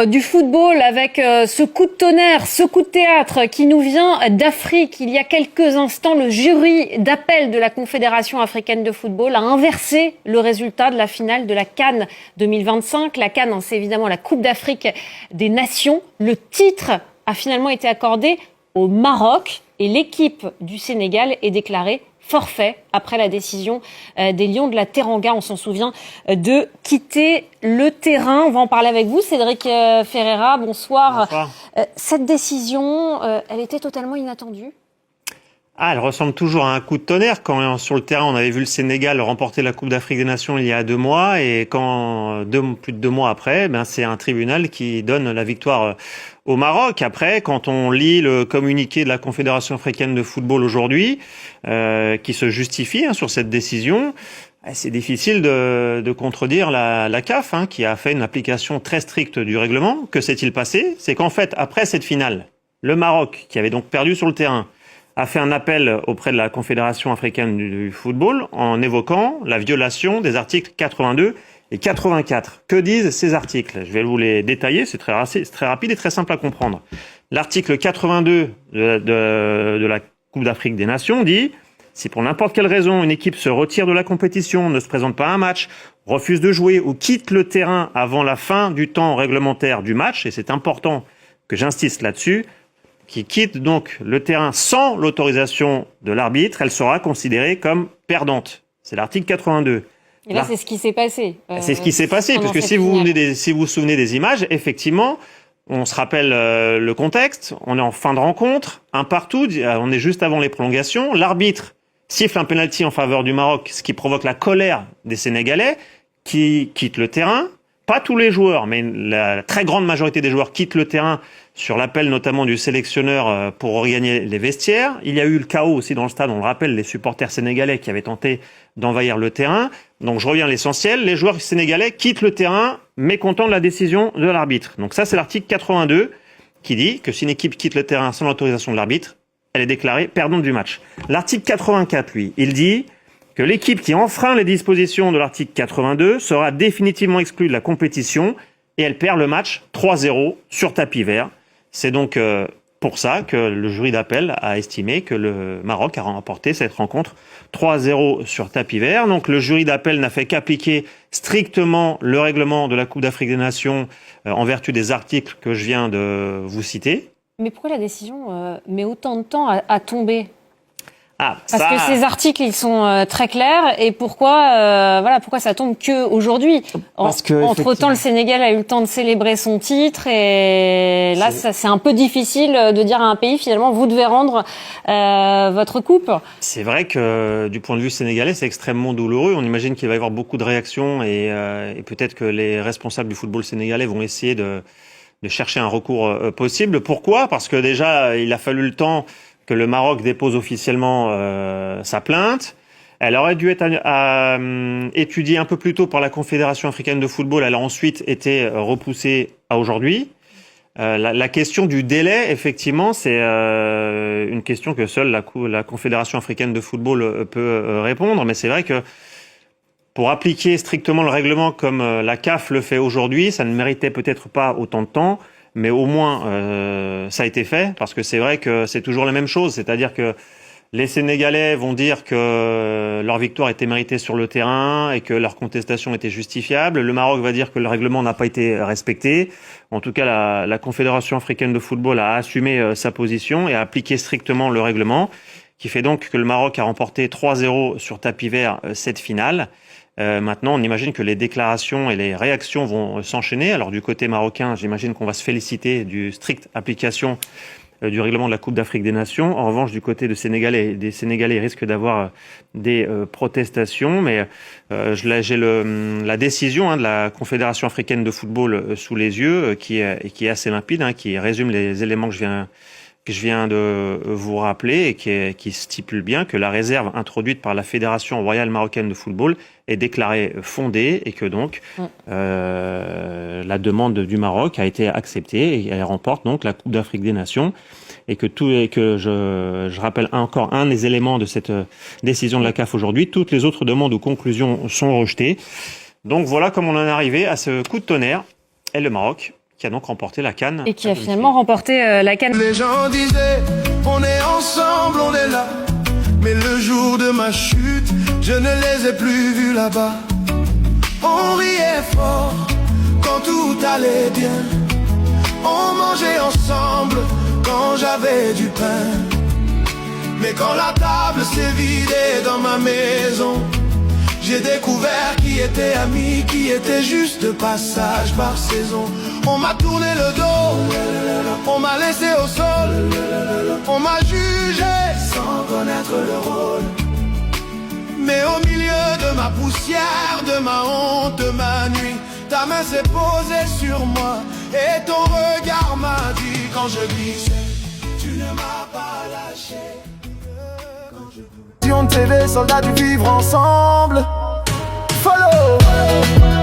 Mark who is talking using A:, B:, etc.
A: du football avec ce coup de tonnerre, ce coup de théâtre qui nous vient d'Afrique. Il y a quelques instants, le jury d'appel de la Confédération africaine de football a inversé le résultat de la finale de la CAN 2025. La CAN, c'est évidemment la Coupe d'Afrique des Nations. Le titre a finalement été accordé au Maroc et l'équipe du Sénégal est déclarée forfait après la décision des Lions de la Teranga, on s'en souvient, de quitter le terrain. On va en parler avec vous, Cédric Ferreira. Bonsoir.
B: Bonsoir.
A: Cette décision, elle était totalement inattendue.
B: Elle ressemble toujours à un coup de tonnerre. Quand sur le terrain, on avait vu le Sénégal remporter la Coupe d'Afrique des Nations il y a 2 mois, et quand plus de 2 mois après, c'est un tribunal qui donne la victoire au Maroc. Après, quand on lit le communiqué de la Confédération africaine de football aujourd'hui, qui se justifie sur cette décision, c'est difficile de contredire la CAF, qui a fait une application très stricte du règlement. Que s'est-il passé? C'est qu'en fait, après cette finale, le Maroc, qui avait donc perdu sur le terrain, a fait un appel auprès de la Confédération africaine du football en évoquant la violation des articles 82 et 84. Que disent ces articles? Je vais vous les détailler, c'est très rapide et très simple à comprendre. L'article 82 de la Coupe d'Afrique des Nations dit « Si pour n'importe quelle raison une équipe se retire de la compétition, ne se présente pas à un match, refuse de jouer ou quitte le terrain avant la fin du temps réglementaire du match », et c'est important que j'insiste là-dessus, qui quitte donc le terrain sans l'autorisation de l'arbitre, elle sera considérée comme perdante. C'est l'article 82.
A: Et là, c'est ce qui s'est passé.
B: C'est ce qui s'est passé, parce que si vous vous souvenez des images, effectivement, on se rappelle le contexte, on est en fin de rencontre, un partout, on est juste avant les prolongations, l'arbitre siffle un penalty en faveur du Maroc, ce qui provoque la colère des Sénégalais, qui quittent le terrain. Pas tous les joueurs, mais la très grande majorité des joueurs quittent le terrain sur l'appel notamment du sélectionneur pour regagner les vestiaires. Il y a eu le chaos aussi dans le stade, on le rappelle, les supporters sénégalais qui avaient tenté d'envahir le terrain. Donc je reviens à l'essentiel, les joueurs sénégalais quittent le terrain mécontents de la décision de l'arbitre. Donc ça c'est l'article 82 qui dit que si une équipe quitte le terrain sans l'autorisation de l'arbitre, elle est déclarée perdante du match. L'article 84, lui, il dit que l'équipe qui enfreint les dispositions de l'article 82 sera définitivement exclue de la compétition et elle perd le match 3-0 sur tapis vert. C'est donc pour ça que le jury d'appel a estimé que le Maroc a remporté cette rencontre 3-0 sur tapis vert. Donc le jury d'appel n'a fait qu'appliquer strictement le règlement de la Coupe d'Afrique des Nations en vertu des articles que je viens de vous citer.
A: Mais pourquoi la décision met autant de temps à tomber ? Parce
B: que
A: ces articles, ils sont très clairs. Et pourquoi ça tombe que aujourd'hui? Entre-temps, le Sénégal a eu le temps de célébrer son titre. Et là, c'est un peu difficile de dire à un pays, finalement, vous devez rendre votre coupe.
B: C'est vrai que du point de vue sénégalais, c'est extrêmement douloureux. On imagine qu'il va y avoir beaucoup de réactions et peut-être que les responsables du football sénégalais vont essayer de chercher un recours possible. Pourquoi? Parce que déjà, il a fallu le temps que le Maroc dépose officiellement sa plainte. Elle aurait dû être étudiée un peu plus tôt par la Confédération africaine de football. Elle a ensuite été repoussée à aujourd'hui. La question du délai, effectivement, c'est une question que seule la Confédération africaine de football peut répondre. Mais c'est vrai que pour appliquer strictement le règlement comme la CAF le fait aujourd'hui, ça ne méritait peut-être pas autant de temps. Mais au moins, ça a été fait, parce que c'est vrai que c'est toujours la même chose. C'est-à-dire que les Sénégalais vont dire que leur victoire était méritée sur le terrain et que leur contestation était justifiable. Le Maroc va dire que le règlement n'a pas été respecté. En tout cas, la Confédération africaine de football a assumé sa position et a appliqué strictement le règlement, qui fait donc que le Maroc a remporté 3-0 sur tapis vert cette finale. Maintenant, on imagine que les déclarations et les réactions vont s'enchaîner. Alors du côté marocain, j'imagine qu'on va se féliciter du stricte application du règlement de la Coupe d'Afrique des Nations. En revanche, du côté des Sénégalais risquent d'avoir des protestations. Mais j'ai la décision de la Confédération africaine de football sous les yeux, qui est assez limpide, qui résume les éléments que je viens de vous rappeler et qui stipule bien que la réserve introduite par la Fédération royale marocaine de football est déclarée fondée et que donc la demande du Maroc a été acceptée et elle remporte donc la Coupe d'Afrique des Nations et que je rappelle encore un des éléments de cette décision de la CAF aujourd'hui, toutes les autres demandes ou conclusions sont rejetées. Donc voilà comment on en est arrivé à ce coup de tonnerre et le Maroc qui a donc remporté la CAN.
A: Et qui a finalement remporté la CAN.
C: Les gens disaient, on est ensemble, on est là. Mais le jour de ma chute, je ne les ai plus vus là-bas. On riait fort quand tout allait bien. On mangeait ensemble quand j'avais du pain. Mais quand la table s'est vidée dans ma maison, j'ai découvert qui était ami, qui était juste de passage par saison. On m'a tourné le dos, on m'a laissé au sol, on m'a jugé sans connaître le rôle. Mais au milieu de ma poussière, de ma honte, de ma nuit, ta main s'est posée sur moi et ton regard m'a dit quand je glissais, tu ne m'as pas lâché. Quand je... TV, soldats du vivre ensemble. Follow.